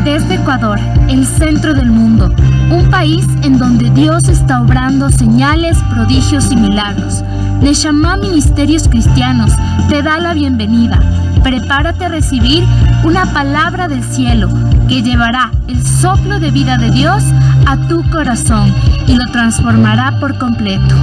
Desde Ecuador, el centro del mundo, un país en donde Dios está obrando señales, prodigios y milagros. Neshama Ministerios Cristianos te da la bienvenida. Prepárate a recibir una palabra del cielo que llevará el soplo de vida de Dios a tu corazón y lo transformará por completo.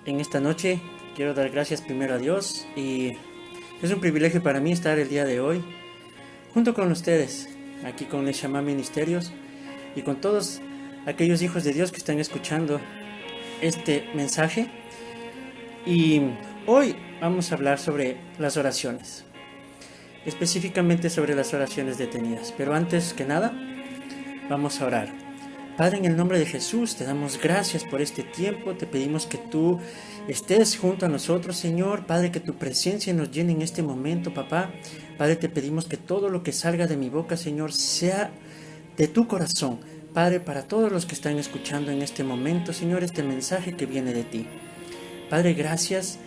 En esta noche quiero dar gracias primero a Dios y es un privilegio para mí estar el día de hoy junto con ustedes, aquí con Neshama Ministerios y con todos aquellos hijos de Dios que están escuchando este mensaje. Y hoy vamos a hablar sobre las oraciones, específicamente sobre las oraciones detenidas. Pero antes que nada, vamos a orar. Padre, en el nombre de Jesús, te damos gracias por este tiempo. Te pedimos que tú estés junto a nosotros, Señor. Padre, que tu presencia nos llene en este momento, papá. Padre, te pedimos que todo lo que salga de mi boca, Señor, sea de tu corazón. Padre, para todos los que están escuchando en este momento, Señor, este mensaje que viene de ti. Padre, gracias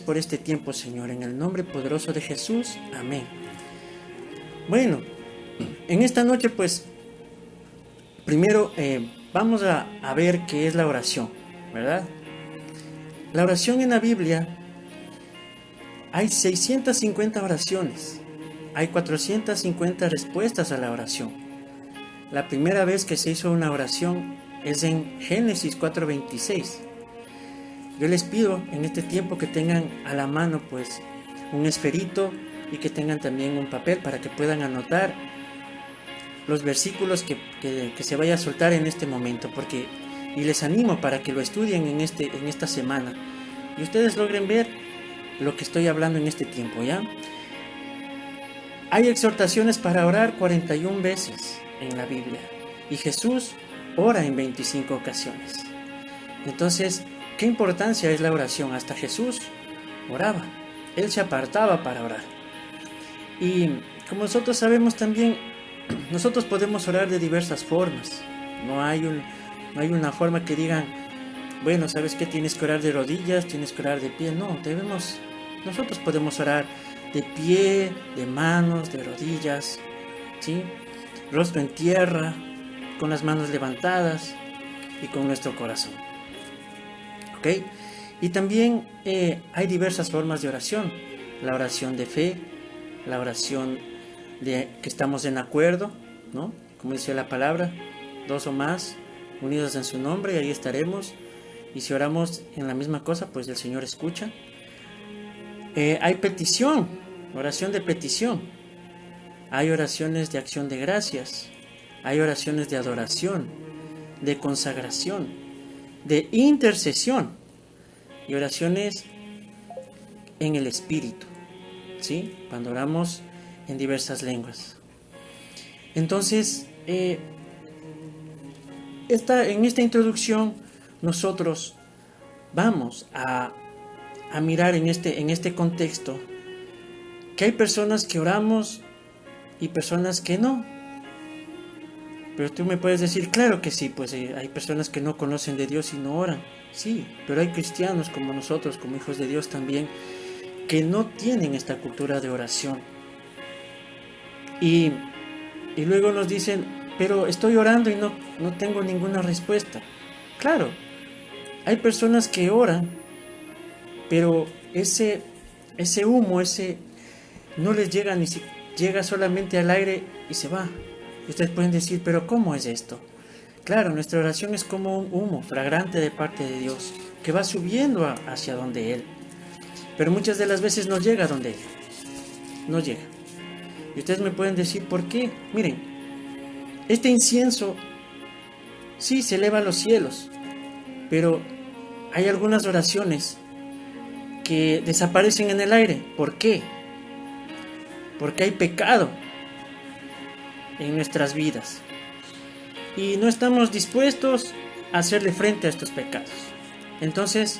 por este tiempo, Señor. En el nombre poderoso de Jesús, amén. Bueno, en esta noche, pues, primero vamos a ver qué es la oración, ¿verdad? La oración en la Biblia, hay 650 oraciones, hay 450 respuestas a la oración. La primera vez que se hizo una oración es en Génesis 4:26. Yo les pido en este tiempo que tengan a la mano pues un esferito y que tengan también un papel para que puedan anotar los versículos que se vaya a soltar en este momento, y les animo para que lo estudien en esta semana y ustedes logren ver lo que estoy hablando en este tiempo, ¿ya? Hay exhortaciones para orar 41 veces en la Biblia y Jesús ora en 25 ocasiones. Entonces, ¿qué importancia es la oración? Hasta Jesús oraba, Él se apartaba para orar. Y como nosotros sabemos también, nosotros podemos orar de diversas formas. No hay una forma que digan, bueno, ¿sabes qué? Tienes que orar de rodillas, tienes que orar de pie. No, nosotros podemos orar de pie, de manos, de rodillas, ¿sí? Rostro en tierra, con las manos levantadas y con nuestro corazón. ¿Ok? Y también hay diversas formas de oración. La oración de fe, la oración de que estamos en acuerdo, ¿no? Como dice la palabra, 2 o más unidos en su nombre, y ahí estaremos. Y si oramos en la misma cosa, pues el Señor escucha. Hay petición, oración de petición. Hay oraciones de acción de gracias. Hay oraciones de adoración, de consagración, de intercesión y oraciones en el Espíritu, ¿sí? Cuando oramos en diversas lenguas. Entonces, en esta introducción nosotros vamos a mirar en este contexto que hay personas que oramos y personas que no. Pero tú me puedes decir, claro que sí, pues hay personas que no conocen de Dios y no oran. Sí, pero hay cristianos como nosotros, como hijos de Dios también, que no tienen esta cultura de oración. Y luego nos dicen, pero estoy orando y no tengo ninguna respuesta. Claro, hay personas que oran, pero ese humo, no les llega, llega solamente al aire y se va. Y ustedes pueden decir, pero ¿cómo es esto? Claro, nuestra oración es como un humo fragrante de parte de Dios, que va subiendo hacia donde Él. Pero muchas de las veces no llega a donde Él. No llega. Y ustedes me pueden decir, ¿por qué? Miren, este incienso sí se eleva a los cielos, pero hay algunas oraciones que desaparecen en el aire. ¿Por qué? Porque hay pecado en nuestras vidas y no estamos dispuestos a hacerle frente a estos pecados. Entonces,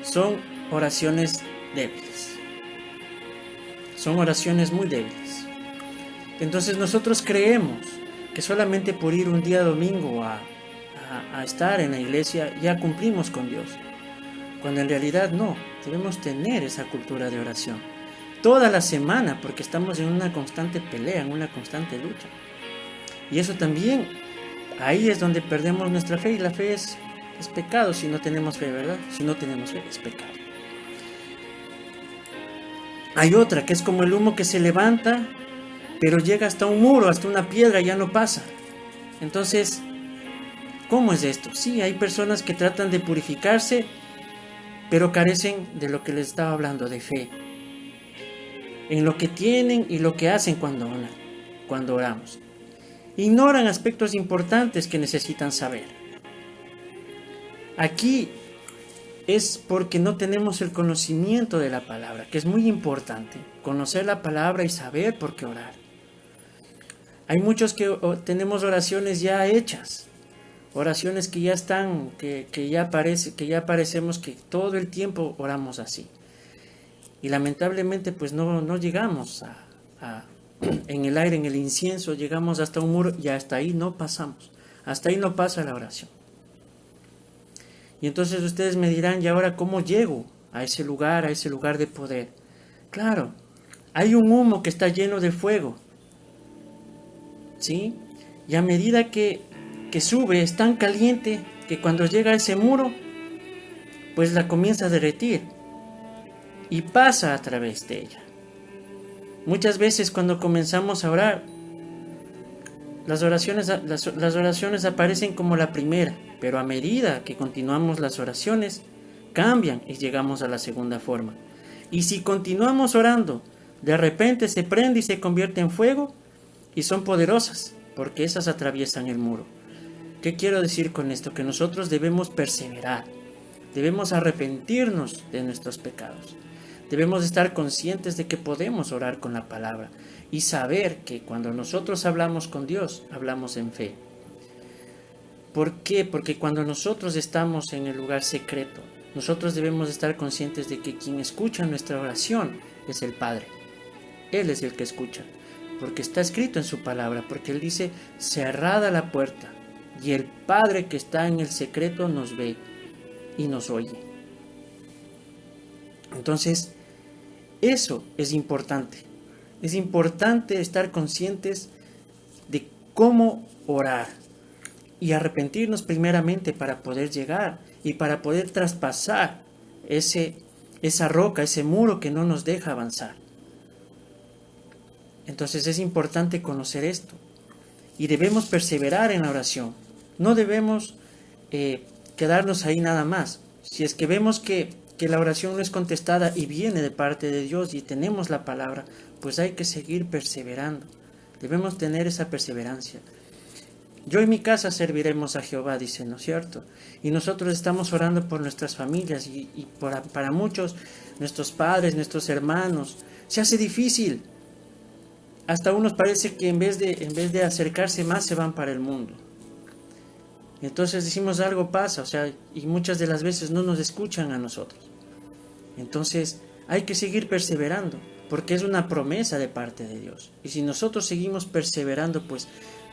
son oraciones débiles. Son oraciones muy débiles. Entonces nosotros creemos que solamente por ir un día domingo a estar en la iglesia ya cumplimos con Dios, cuando en realidad no, debemos tener esa cultura de oración toda la semana, porque estamos en una constante pelea, en una constante lucha. Y eso también, ahí es donde perdemos nuestra fe, y la fe es pecado si no tenemos fe, ¿verdad? Si no tenemos fe es pecado. Hay otra que es como el humo que se levanta, pero llega hasta un muro, hasta una piedra, ya no pasa. Entonces, ¿cómo es esto? Sí, hay personas que tratan de purificarse, pero carecen de lo que les estaba hablando, de fe, en lo que tienen y lo que hacen cuando oramos. Ignoran aspectos importantes que necesitan saber. Aquí es porque no tenemos el conocimiento de la palabra, que es muy importante, conocer la palabra y saber por qué orar. Hay muchos que tenemos oraciones ya hechas, oraciones que ya están, que ya parecemos que todo el tiempo oramos así. Y lamentablemente pues no llegamos en el aire, en el incienso, llegamos hasta un muro y hasta ahí no pasamos. Hasta ahí no pasa la oración. Y entonces ustedes me dirán, ¿y ahora cómo llego a ese lugar de poder? Claro, hay un humo que está lleno de fuego, ¿sí? Y a medida que sube, es tan caliente que cuando llega a ese muro, pues la comienza a derretir y pasa a través de ella. Muchas veces cuando comenzamos a orar, las oraciones aparecen como la primera, pero a medida que continuamos las oraciones, cambian y llegamos a la segunda forma. Y si continuamos orando, de repente se prende y se convierte en fuego, y son poderosas, porque esas atraviesan el muro. ¿Qué quiero decir con esto? Que nosotros debemos perseverar, debemos arrepentirnos de nuestros pecados. Debemos estar conscientes de que podemos orar con la palabra y saber que cuando nosotros hablamos con Dios, hablamos en fe. ¿Por qué? Porque cuando nosotros estamos en el lugar secreto, nosotros debemos estar conscientes de que quien escucha nuestra oración es el Padre. Él es el que escucha, porque está escrito en su palabra, porque Él dice, cerrada la puerta, y el Padre que está en el secreto nos ve y nos oye. Entonces, eso es importante. Es importante estar conscientes de cómo orar y arrepentirnos primeramente para poder llegar y para poder traspasar esa roca, ese muro que no nos deja avanzar. Entonces es importante conocer esto y debemos perseverar en la oración. No debemos quedarnos ahí nada más. Si es que vemos que la oración no es contestada y viene de parte de Dios y tenemos la palabra, pues hay que seguir perseverando. Debemos tener esa perseverancia. Yo en mi casa serviremos a Jehová, dice, ¿no es cierto? Y nosotros estamos orando por nuestras familias y para muchos, nuestros padres, nuestros hermanos, se hace difícil. Hasta unos parece que en vez de acercarse más se van para el mundo. Entonces decimos algo pasa, y muchas de las veces no nos escuchan a nosotros. Entonces hay que seguir perseverando, porque es una promesa de parte de Dios. Y si nosotros seguimos perseverando, pues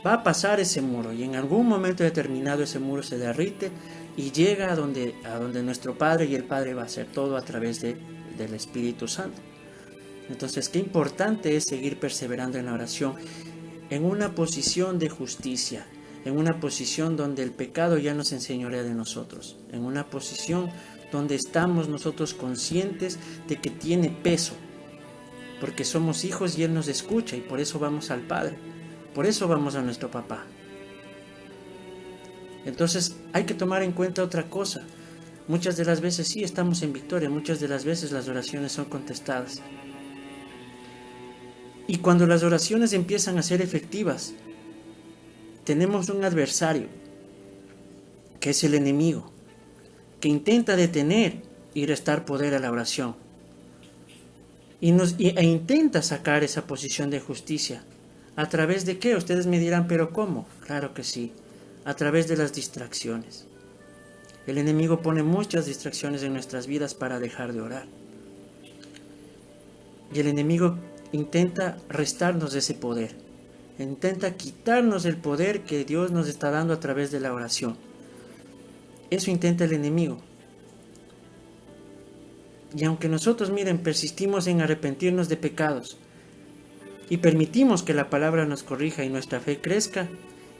va a pasar ese muro, y en algún momento determinado ese muro se derrite y llega a donde nuestro Padre, y el Padre va a hacer todo a través del Espíritu Santo. Entonces, qué importante es seguir perseverando en la oración, en una posición de justicia, en una posición donde el pecado ya no se enseñorea de nosotros, en una posición donde estamos nosotros conscientes de que tiene peso, porque somos hijos y Él nos escucha, y por eso vamos al Padre, por eso vamos a nuestro papá. Entonces hay que tomar en cuenta otra cosa. Muchas de las veces sí estamos en victoria, muchas de las veces las oraciones son contestadas. Y cuando las oraciones empiezan a ser efectivas, tenemos un adversario, que es el enemigo, que intenta detener y restar poder a la oración. E intenta sacar esa posición de justicia. ¿A través de qué? Ustedes me dirán, ¿pero cómo? Claro que sí, a través de las distracciones. El enemigo pone muchas distracciones en nuestras vidas para dejar de orar. Y el enemigo intenta restarnos ese poder. intenta quitarnos el poder que Dios nos está dando a través de la oración. Eso intenta el enemigo. Y aunque nosotros, miren, persistimos en arrepentirnos de pecados y permitimos que la palabra nos corrija y nuestra fe crezca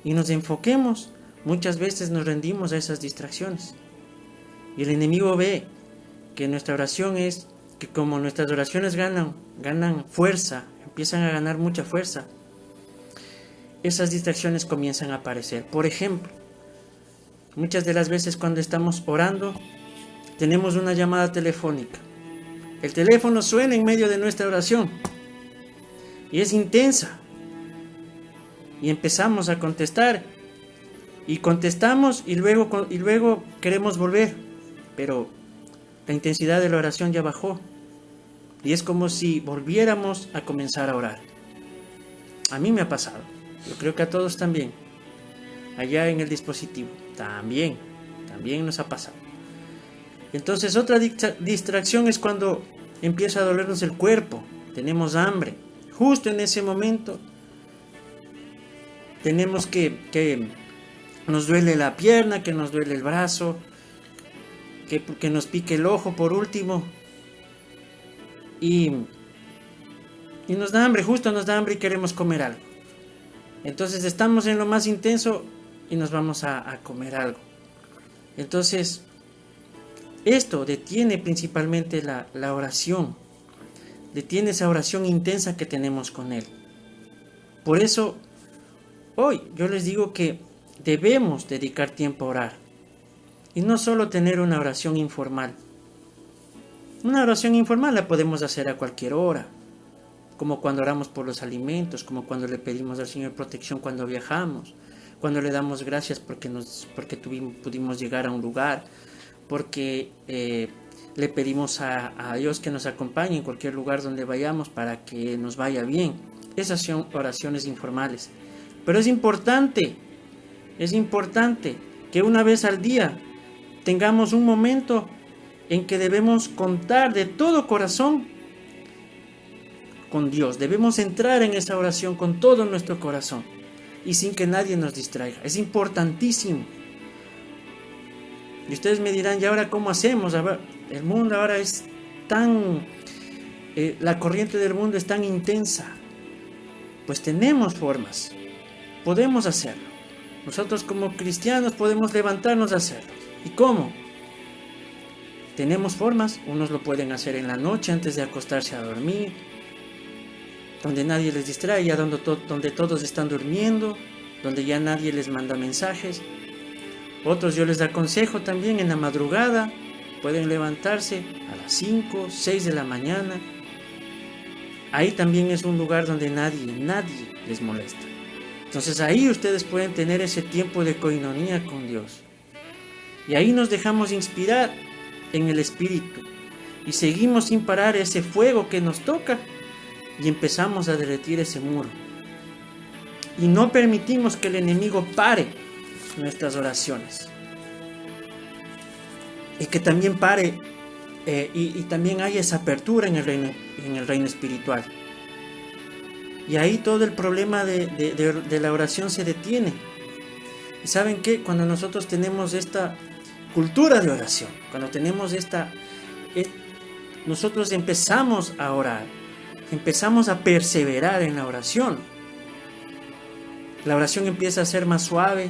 y nos enfoquemos, muchas veces nos rendimos a esas distracciones. Y el enemigo ve que nuestra oración es, que como nuestras oraciones ganan fuerza, empiezan a ganar mucha fuerza, esas distracciones comienzan a aparecer. Por ejemplo, muchas de las veces cuando estamos orando, tenemos una llamada telefónica. El teléfono suena en medio de nuestra oración y es intensa. Y empezamos a contestar y contestamos y luego queremos volver, pero la intensidad de la oración ya bajó y es como si volviéramos a comenzar a orar. A mí me ha pasado, yo creo que a todos también. Allá en el dispositivo también nos ha pasado. Entonces otra distracción es cuando empieza a dolernos el cuerpo, tenemos hambre. Justo en ese momento tenemos que nos duele la pierna, que nos duele el brazo, que nos pique el ojo por último. Y nos da hambre, justo nos da hambre y queremos comer algo. Entonces estamos en lo más intenso y nos vamos a comer algo. Entonces esto detiene principalmente la oración, detiene esa oración intensa que tenemos con Él. Por eso hoy yo les digo que debemos dedicar tiempo a orar y no solo tener una oración informal. Una oración informal la podemos hacer a cualquier hora, como cuando oramos por los alimentos, como cuando le pedimos al Señor protección cuando viajamos, cuando le damos gracias porque pudimos llegar a un lugar, porque le pedimos a Dios que nos acompañe en cualquier lugar donde vayamos para que nos vaya bien. Esas son oraciones informales. Pero es importante que una vez al día tengamos un momento en que debemos contar de todo corazón con Dios. Debemos entrar en esa oración con todo nuestro corazón y sin que nadie nos distraiga. Es importantísimo. Y ustedes me dirán, ¿y ahora cómo hacemos? El mundo ahora es tan... la corriente del mundo es tan intensa. Pues tenemos formas. Podemos hacerlo. Nosotros como cristianos podemos levantarnos a hacerlo. ¿Y cómo? Tenemos formas. Unos lo pueden hacer en la noche antes de acostarse a dormir, donde nadie les distrae, ya donde todos están durmiendo, donde ya nadie les manda mensajes. Otros yo les aconsejo también en la madrugada, pueden levantarse a las 5, 6 de la mañana. Ahí también es un lugar donde nadie les molesta. Entonces ahí ustedes pueden tener ese tiempo de coinonía con Dios. Y ahí nos dejamos inspirar en el Espíritu. Y seguimos sin parar ese fuego que nos toca. Y empezamos a derretir ese muro. Y no permitimos que el enemigo pare nuestras oraciones. Y que también pare y también haya esa apertura en el reino espiritual. Y ahí todo el problema de la oración se detiene. ¿Y saben qué? Cuando nosotros tenemos esta cultura de oración, cuando tenemos nosotros empezamos a orar, empezamos a perseverar en la oración. La oración empieza a ser más suave,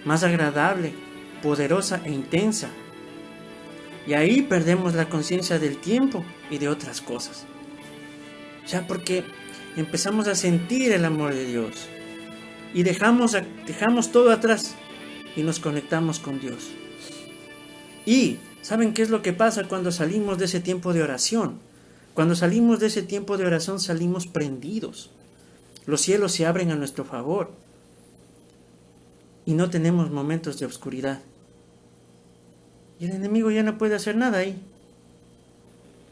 más agradable, poderosa e intensa. Y ahí perdemos la conciencia del tiempo y de otras cosas. Ya porque empezamos a sentir el amor de Dios y dejamos todo atrás y nos conectamos con Dios. Y ¿saben qué es lo que pasa cuando salimos de ese tiempo de oración? Cuando salimos de ese tiempo de oración salimos prendidos. Los cielos se abren a nuestro favor y no tenemos momentos de oscuridad. Y el enemigo ya no puede hacer nada ahí,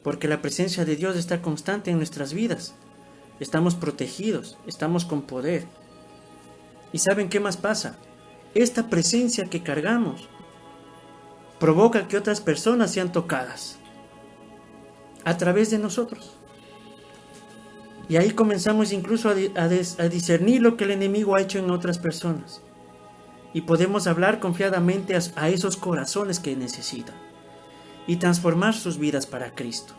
porque la presencia de Dios está constante en nuestras vidas. Estamos protegidos, estamos con poder. ¿Y saben qué más pasa? Esta presencia que cargamos provoca que otras personas sean tocadas a través de nosotros. Y ahí comenzamos incluso a discernir lo que el enemigo ha hecho en otras personas. Y podemos hablar confiadamente a esos corazones que necesitan y transformar sus vidas para Cristo.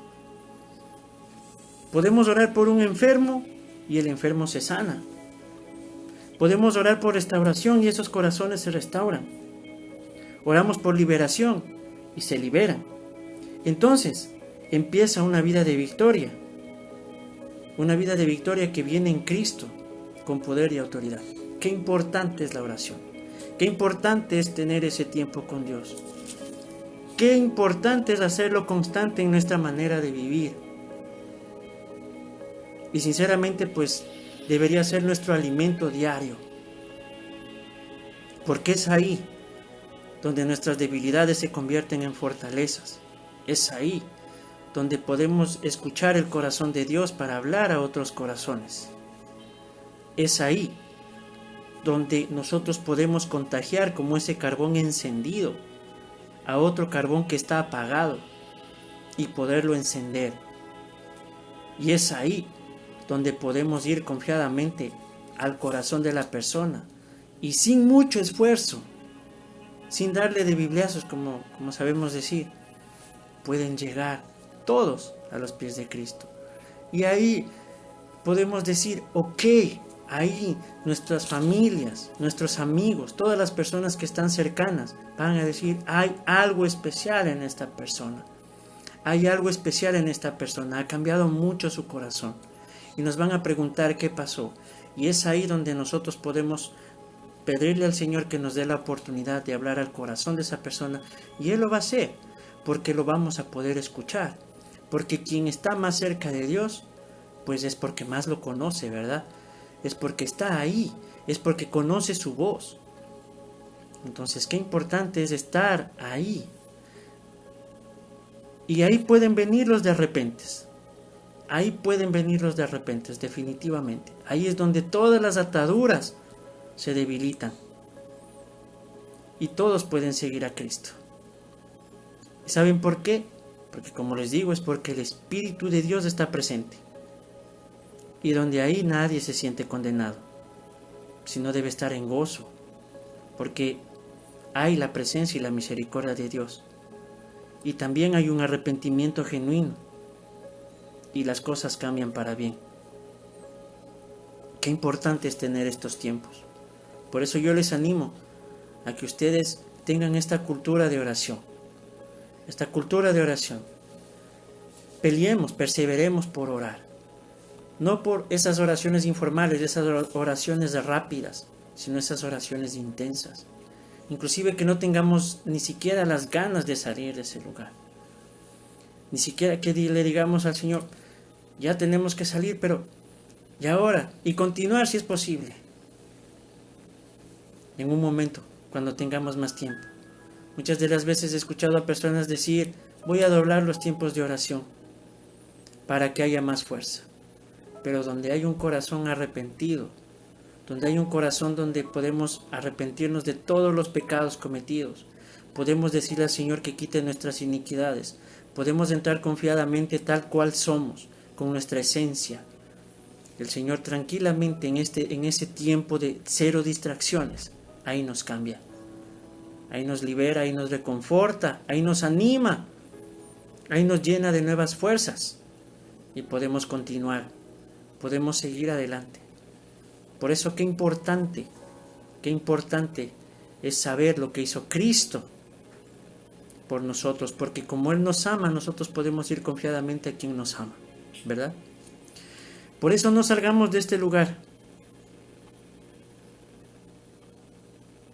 Podemos orar por un enfermo y el enfermo se sana. Podemos orar por restauración y esos corazones se restauran. Oramos por liberación y se liberan. Entonces empieza una vida de victoria. Una vida de victoria que viene en Cristo con poder y autoridad. Qué importante es la oración. Qué importante es tener ese tiempo con Dios. Qué importante es hacerlo constante en nuestra manera de vivir. Y sinceramente, pues, debería ser nuestro alimento diario. Porque es ahí donde nuestras debilidades se convierten en fortalezas. Es ahí donde podemos escuchar el corazón de Dios para hablar a otros corazones. Es ahí donde nosotros podemos contagiar como ese carbón encendido a otro carbón que está apagado y poderlo encender. Y es ahí donde podemos ir confiadamente al corazón de la persona y sin mucho esfuerzo, sin darle de bibliazos como sabemos decir, pueden llegar todos a los pies de Cristo. Y ahí podemos decir, ok, ahí nuestras familias, nuestros amigos, todas las personas que están cercanas van a decir, hay algo especial en esta persona. Hay algo especial en esta persona, ha cambiado mucho su corazón. Y nos van a preguntar qué pasó. Y es ahí donde nosotros podemos pedirle al Señor que nos dé la oportunidad de hablar al corazón de esa persona. Y Él lo va a hacer, porque lo vamos a poder escuchar. Porque quien está más cerca de Dios, pues es porque más lo conoce, ¿verdad? Es porque está ahí, es porque conoce su voz. Entonces, qué importante es estar ahí. Y ahí pueden venir los de repentes. Ahí pueden venir los de repentes, definitivamente. Ahí es donde todas las ataduras se debilitan. Y todos pueden seguir a Cristo. ¿Y saben por qué? Porque como les digo, es porque el Espíritu de Dios está presente. Y donde ahí nadie se siente condenado, sino debe estar en gozo. Porque hay la presencia y la misericordia de Dios. Y también hay un arrepentimiento genuino. Y las cosas cambian para bien. Qué importante es tener estos tiempos. Por eso yo les animo a que ustedes tengan esta cultura de oración. Esta cultura de oración. Peleemos, perseveremos por orar. No por esas oraciones informales, esas oraciones rápidas, sino esas oraciones intensas. Inclusive que no tengamos ni siquiera las ganas de salir de ese lugar. Ni siquiera que le digamos al Señor, ya tenemos que salir, pero y ahora, y continuar si es posible. En un momento, cuando tengamos más tiempo. Muchas de las veces he escuchado a personas decir, voy a doblar los tiempos de oración para que haya más fuerza. Pero donde hay un corazón arrepentido, donde hay un corazón donde podemos arrepentirnos de todos los pecados cometidos, podemos decirle al Señor que quite nuestras iniquidades, podemos entrar confiadamente tal cual somos, con nuestra esencia. El Señor tranquilamente en ese tiempo de cero distracciones, ahí nos cambia, ahí nos libera, ahí nos reconforta, ahí nos anima, ahí nos llena de nuevas fuerzas y podemos continuar, podemos seguir adelante. Por eso qué importante es saber lo que hizo Cristo por nosotros, porque como Él nos ama, nosotros podemos ir confiadamente a quien nos ama, ¿verdad? Por eso no salgamos de este lugar.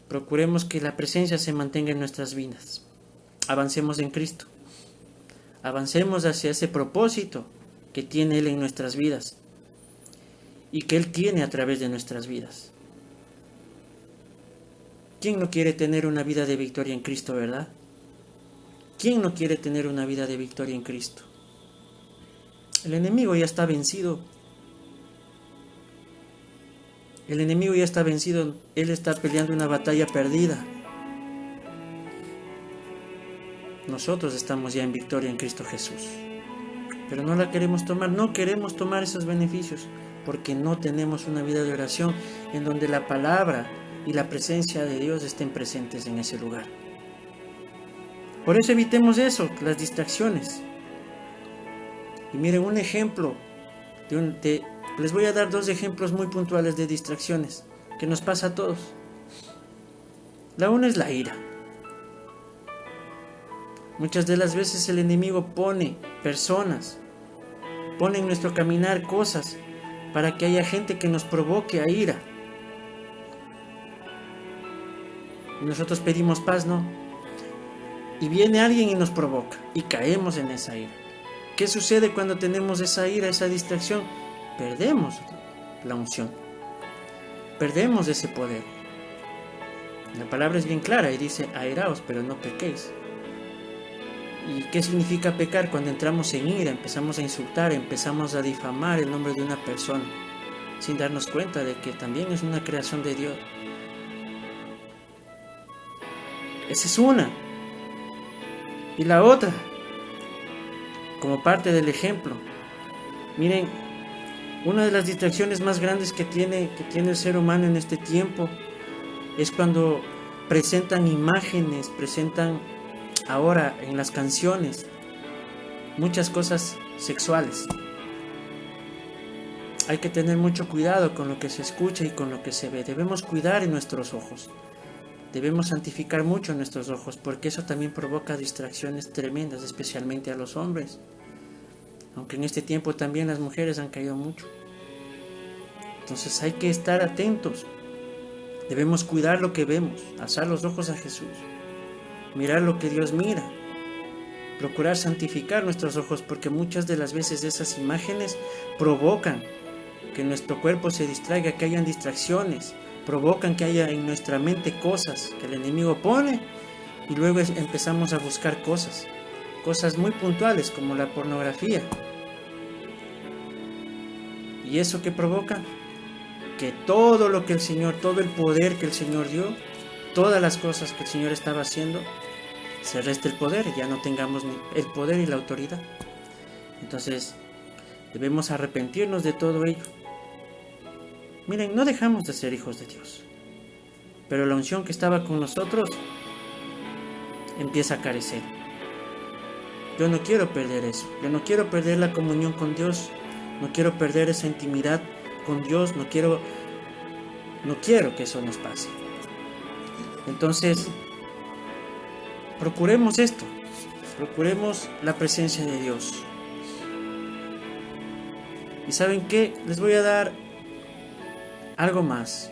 Procuremos que la presencia se mantenga en nuestras vidas. Avancemos en Cristo. Avancemos hacia ese propósito que tiene Él en nuestras vidas y que Él tiene a través de nuestras vidas. ¿Quién no quiere tener una vida de victoria en Cristo, verdad? ¿Quién no quiere tener una vida de victoria en Cristo? El enemigo ya está vencido. El enemigo ya está vencido. Él está peleando una batalla perdida. Nosotros estamos ya en victoria en Cristo Jesús. pero no la queremos tomar. No queremos tomar esos beneficios porque no tenemos una vida de oración en donde la palabra y la presencia de Dios estén presentes en ese lugar. Por eso evitemos eso, las distracciones. Y miren, un ejemplo, les voy a dar 2 ejemplos muy puntuales de distracciones que nos pasa a todos. La una es la ira. Muchas de las veces el enemigo pone personas, pone en nuestro caminar cosas para que haya gente que nos provoque a ira. Y nosotros pedimos paz, ¿no? Y viene alguien y nos provoca y caemos en esa ira. ¿Qué sucede cuando tenemos esa ira, esa distracción? Perdemos la unción. Perdemos ese poder. La palabra es bien clara y dice, airaos, pero no pequéis. ¿Y qué significa pecar? Cuando entramos en ira, empezamos a insultar, empezamos a difamar el nombre de una persona, sin darnos cuenta de que también es una creación de Dios. Esa es una. Y la otra, como parte del ejemplo, miren, una de las distracciones más grandes que tiene el ser humano en este tiempo es cuando presentan imágenes, presentan ahora en las canciones muchas cosas sexuales. Hay que tener mucho cuidado con lo que se escucha y con lo que se ve. Debemos cuidar en nuestros ojos. Debemos santificar mucho nuestros ojos, porque eso también provoca distracciones tremendas, especialmente a los hombres. Aunque en este tiempo también las mujeres han caído mucho. Entonces hay que estar atentos. Debemos cuidar lo que vemos, alzar los ojos a Jesús, mirar lo que Dios mira, procurar santificar nuestros ojos, porque muchas de las veces esas imágenes provocan que nuestro cuerpo se distraiga, que hayan distracciones, provocan que haya en nuestra mente cosas que el enemigo pone y luego empezamos a buscar cosas muy puntuales como la pornografía. ¿Y eso qué provoca? Que todo lo que el Señor, todo el poder que el Señor dio, todas las cosas que el Señor estaba haciendo, se resta el poder y ya no tengamos ni el poder y la autoridad. Entonces debemos arrepentirnos de todo ello. Miren, no dejamos de ser hijos de Dios, pero la unción que estaba con nosotros empieza a carecer. Yo no quiero perder eso, yo no quiero perder la comunión con Dios, no quiero perder esa intimidad con Dios, no quiero que eso nos pase. Entonces, procuremos esto, procuremos la presencia de Dios. ¿Y saben qué? Les voy a dar algo más.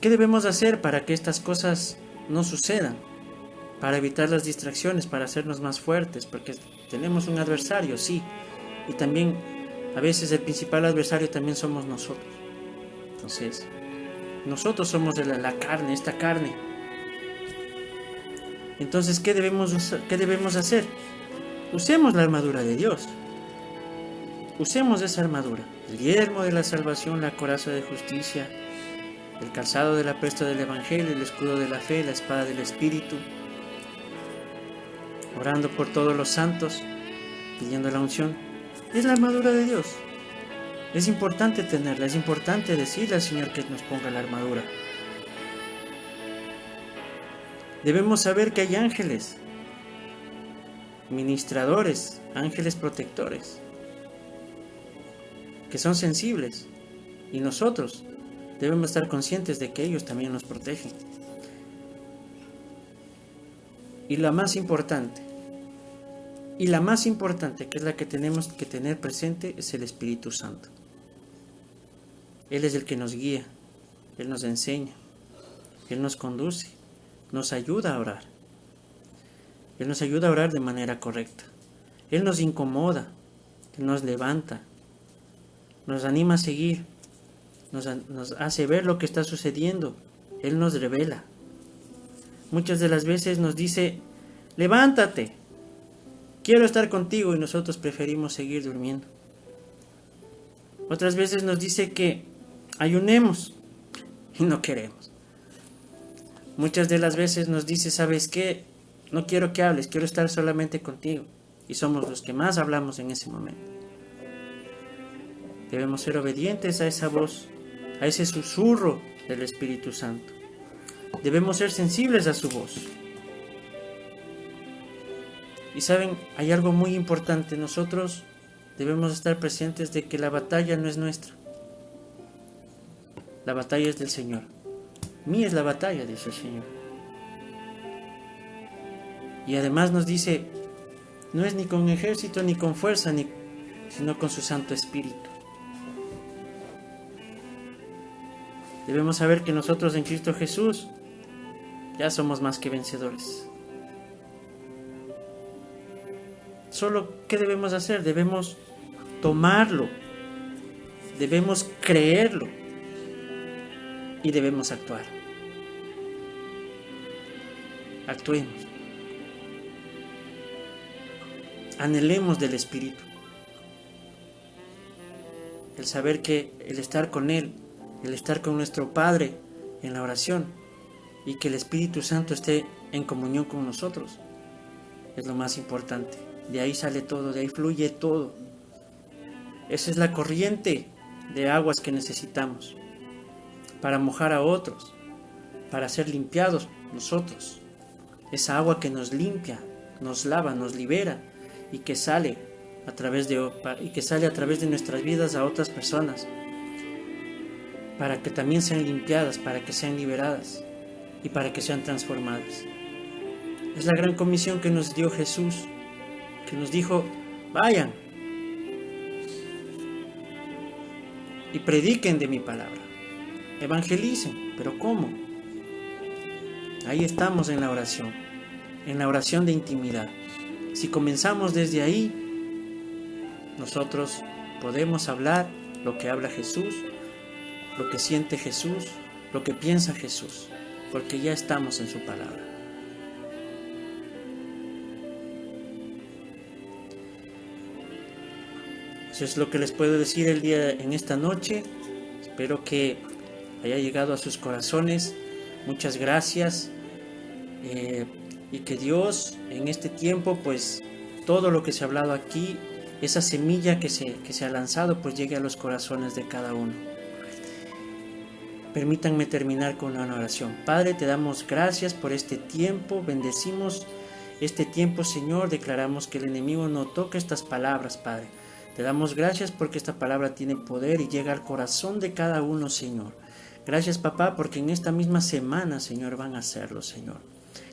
¿Qué debemos hacer para que estas cosas no sucedan? Para evitar las distracciones, para hacernos más fuertes, porque tenemos un adversario, sí, y también a veces el principal adversario también somos nosotros. Entonces, nosotros somos la carne, esta carne. Entonces, ¿qué debemos hacer? Usemos la armadura de Dios. Usemos esa armadura, el yelmo de la salvación, la coraza de justicia, el calzado del apresto del evangelio, el escudo de la fe, la espada del espíritu, orando por todos los santos, pidiendo la unción. Es la armadura de Dios. Es importante tenerla, es importante decirle al Señor que nos ponga la armadura. Debemos saber que hay ángeles, ministradores, ángeles protectores, que son sensibles, y nosotros debemos estar conscientes de que ellos también nos protegen. Y la más importante, que es la que tenemos que tener presente, es el Espíritu Santo. Él es el que nos guía, Él nos enseña, Él nos conduce, nos ayuda a orar. Él nos ayuda a orar de manera correcta. Él nos incomoda, Él nos levanta, nos anima a seguir, nos hace ver lo que está sucediendo. Él nos revela. Muchas de las veces nos dice, levántate, quiero estar contigo, y nosotros preferimos seguir durmiendo. Otras veces nos dice que ayunemos y no queremos. Muchas de las veces nos dice, ¿sabes qué? no quiero que hables, quiero estar solamente contigo. Y somos los que más hablamos en ese momento. Debemos ser obedientes a esa voz, a ese susurro del Espíritu Santo. Debemos ser sensibles a su voz. Y saben, hay algo muy importante. Nosotros debemos estar presentes de que la batalla no es nuestra. La batalla es del Señor. Mía es la batalla, dice el Señor. Y además nos dice, no es ni con ejército ni con fuerza, sino con su Santo Espíritu. Debemos saber que nosotros en Cristo Jesús ya somos más que vencedores. Solo, ¿qué debemos hacer? Debemos tomarlo, debemos creerlo y debemos actuar. Actuemos. Anhelemos del Espíritu. El saber que el estar con Él, el estar con nuestro Padre en la oración y que el Espíritu Santo esté en comunión con nosotros es lo más importante. De ahí sale todo, de ahí fluye todo. Esa es la corriente de aguas que necesitamos para mojar a otros, para ser limpiados nosotros. Esa agua que nos limpia, nos lava, nos libera y que sale a través de nuestras vidas a otras personas, para que también sean limpiadas, para que sean liberadas y para que sean transformadas. Es la gran comisión que nos dio Jesús, que nos dijo, vayan y prediquen de mi palabra, evangelicen. ¿Pero cómo? Ahí estamos en la oración de intimidad. Si comenzamos desde ahí, nosotros podemos hablar lo que habla Jesús, lo que siente Jesús, lo que piensa Jesús, porque ya estamos en su palabra. Eso es lo que les puedo decir en esta noche. Espero que haya llegado a sus corazones. Muchas gracias. Y que Dios en este tiempo, pues todo lo que se ha hablado aquí, esa semilla que se ha lanzado, pues llegue a los corazones de cada uno. Permítanme terminar con una oración. Padre, te damos gracias por este tiempo. Bendecimos este tiempo, Señor. Declaramos que el enemigo no toca estas palabras, Padre. Te damos gracias porque esta palabra tiene poder y llega al corazón de cada uno, Señor. Gracias, papá, porque en esta misma semana, Señor, van a hacerlo, Señor.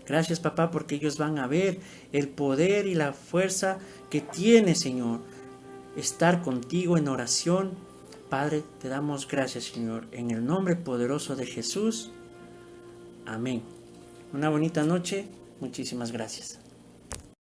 Gracias, papá, porque ellos van a ver el poder y la fuerza que tiene, Señor, estar contigo en oración. Padre, te damos gracias, Señor, en el nombre poderoso de Jesús. Amén. Una bonita noche. Muchísimas gracias.